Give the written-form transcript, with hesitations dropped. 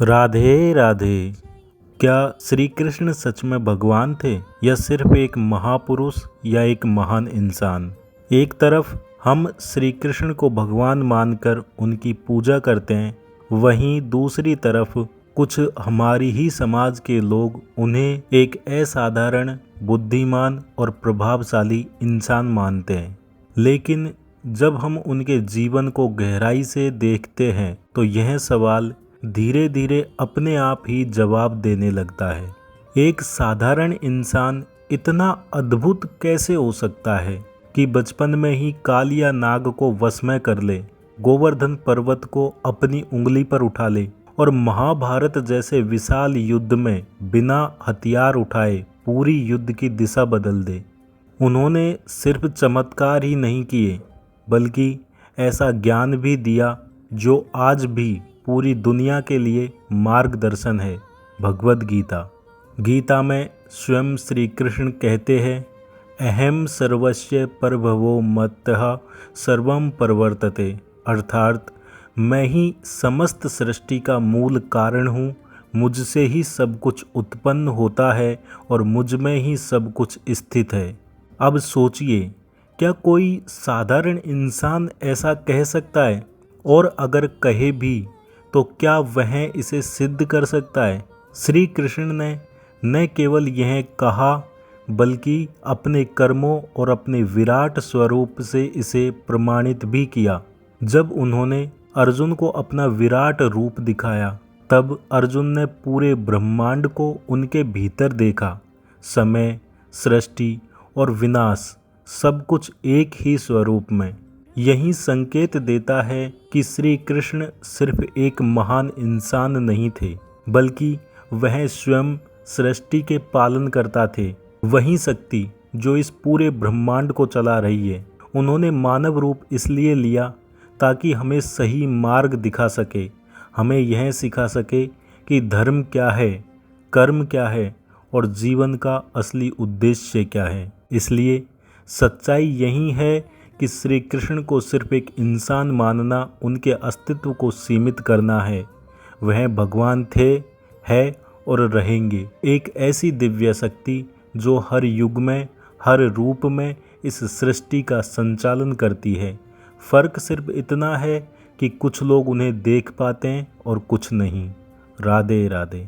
राधे राधे। क्या श्री कृष्ण सच में भगवान थे या सिर्फ एक महापुरुष या एक महान इंसान? एक तरफ हम श्री कृष्ण को भगवान मानकर उनकी पूजा करते हैं, वहीं दूसरी तरफ कुछ हमारी ही समाज के लोग उन्हें एक असाधारण, बुद्धिमान और प्रभावशाली इंसान मानते हैं। लेकिन जब हम उनके जीवन को गहराई से देखते हैं तो यह सवाल धीरे धीरे अपने आप ही जवाब देने लगता है। एक साधारण इंसान इतना अद्भुत कैसे हो सकता है कि बचपन में ही काल या नाग को वश में कर ले, गोवर्धन पर्वत को अपनी उंगली पर उठा ले और महाभारत जैसे विशाल युद्ध में बिना हथियार उठाए पूरी युद्ध की दिशा बदल दे। उन्होंने सिर्फ चमत्कार ही नहीं किए, बल्कि ऐसा ज्ञान भी दिया जो आज भी पूरी दुनिया के लिए मार्गदर्शन है। भगवद गीता में स्वयं श्री कृष्ण कहते हैं, अहम सर्वस्य प्रभवो मत्तः सर्वम प्रवर्तते, अर्थात मैं ही समस्त सृष्टि का मूल कारण हूँ, मुझसे ही सब कुछ उत्पन्न होता है और मुझ में ही सब कुछ स्थित है। अब सोचिए, क्या कोई साधारण इंसान ऐसा कह सकता है? और अगर कहे भी तो क्या वह इसे सिद्ध कर सकता है? श्री कृष्ण ने न केवल यह कहा, बल्कि अपने कर्मों और अपने विराट स्वरूप से इसे प्रमाणित भी किया। जब उन्होंने अर्जुन को अपना विराट रूप दिखाया, तब अर्जुन ने पूरे ब्रह्मांड को उनके भीतर देखा। समय, सृष्टि और विनाश सब कुछ एक ही स्वरूप में। यही संकेत देता है कि श्री कृष्ण सिर्फ एक महान इंसान नहीं थे, बल्कि वह स्वयं सृष्टि के पालन करता थे, वही शक्ति जो इस पूरे ब्रह्मांड को चला रही है। उन्होंने मानव रूप इसलिए लिया ताकि हमें सही मार्ग दिखा सके, हमें यह सिखा सके कि धर्म क्या है, कर्म क्या है और जीवन का असली उद्देश्य क्या है। इसलिए सच्चाई यही है कि श्री कृष्ण को सिर्फ एक इंसान मानना उनके अस्तित्व को सीमित करना है। वह भगवान थे, है और रहेंगे, एक ऐसी दिव्य शक्ति जो हर युग में, हर रूप में इस सृष्टि का संचालन करती है। फर्क सिर्फ इतना है कि कुछ लोग उन्हें देख पाते हैं और कुछ नहीं। राधे राधे।